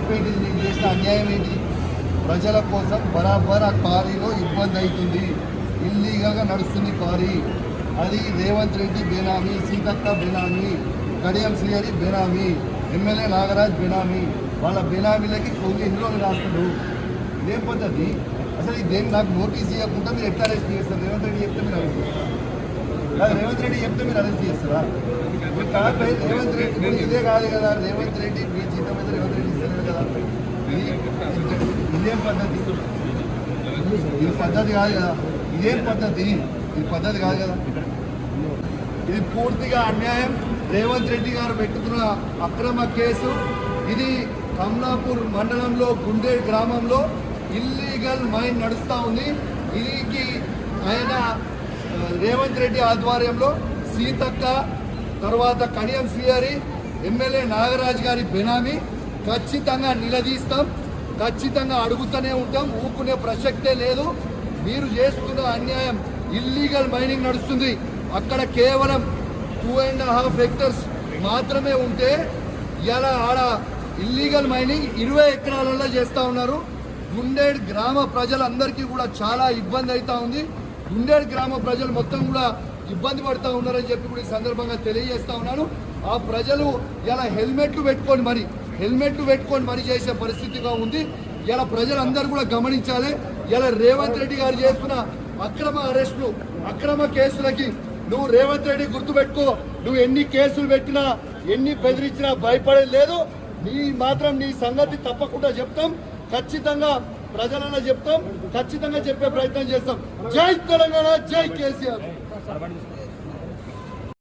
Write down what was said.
తప్పేంటి, నీకు చేసిన అన్యాయం ఏంటి? ప్రజల కోసం బరాబర్ ఆ క్వారీలో ఇబ్బంది అవుతుంది, ఇల్లీగల్గా నడుస్తుంది క్వారీ. అది రేవంత్ రెడ్డి బేనామీ, సీతక్క బేనామీ, కడియం శ్రీహరి బేనామీ, ఎమ్మెల్యే నాగరాజ్ బేనామీ. వాళ్ళ బేనామీలకి కొన్ని ఎన్ని రోజులు రాస్తాడు. ఇదేం పద్ధతి అసలు? ఇదేం నాకు నోటీస్ ఇవ్వకుండా మీరు ఎట్లా అరెస్ట్ చేస్తారు? రేవంత్ రెడ్డి చెప్తే మీరు అరెస్ట్ చేస్తారు, రేవంత్ రెడ్డి చెప్తే మీరు అరెస్ట్ చేస్తారా? కాకపోతే రేవంత్ రెడ్డి ఇదే కాదు కదా, రేవంత్ రెడ్డి మీ జీతం మీద రేవంత్ రెడ్డి ఇస్తలేదు కదా. ఇదేం పద్ధతి? ఇది పద్ధతి కాదు కదా. ఇదేం పద్ధతి? ఇది పద్ధతి కాదు కదా. ఇది పూర్తిగా అన్యాయం. రేవంత్ రెడ్డి గారు పెట్టుకున్న అక్రమ కేసు ఇది. కమలాపూర్ మండలంలో గుండేడ్ గ్రామంలో ఇల్లీగల్ మైన్ నడుస్తూ ఉంది. దీనికి ఆయన రేవంత్ రెడ్డి ఆధ్వర్యంలో సీతక్క, తర్వాత కడియం శ్రీహరి, ఎమ్మెల్యే నాగరాజ్ గారి బెనామీ. ఖచ్చితంగా నిలదీస్తాం, ఖచ్చితంగా అడుగుతూనే ఉంటాం, ఊరుకునే ప్రసక్తే లేదు. మీరు చేస్తున్న అన్యాయం. ఇల్లీగల్ మైనింగ్ నడుస్తుంది అక్కడ. కేవలం 2.5 హెక్టర్స్ మాత్రమే ఉంటే ఇలా ఆడ ఇల్లీగల్ మైనింగ్ 20 ఎకరాలలో చేస్తూ ఉన్నారు. గుండేడ్ గ్రామ ప్రజలందరికీ కూడా చాలా ఇబ్బంది అవుతా ఉంది. గుండేడ్ గ్రామ ప్రజలు మొత్తం కూడా ఇబ్బంది పడుతూ ఉన్నారని చెప్పి కూడా ఈ సందర్భంగా తెలియజేస్తా ఉన్నాను. ఆ ప్రజలు ఇలా హెల్మెట్లు పెట్టుకొని మరి చేసే పరిస్థితిగా ఉంది. ఇలా ప్రజలందరూ కూడా గమనించాలి. ఇలా రేవంత్ రెడ్డి గారు చేస్తున్న అక్రమ అరెస్టులు, అక్రమ కేసులకి నువ్వు రేవంత్ రెడ్డి గుర్తుపెట్టుకో. నువ్వు ఎన్ని కేసులు పెట్టినా, ఎన్ని బెదిరించినా భయపడేది లేదు. నీ సంగతి తప్పకుండా చెప్తాం, ఖచ్చితంగా ప్రజలన్నా చెప్తాం, ఖచ్చితంగా చెప్పే ప్రయత్నం చేస్తాం. జై తెలంగాణ, జై కేసీఆర్.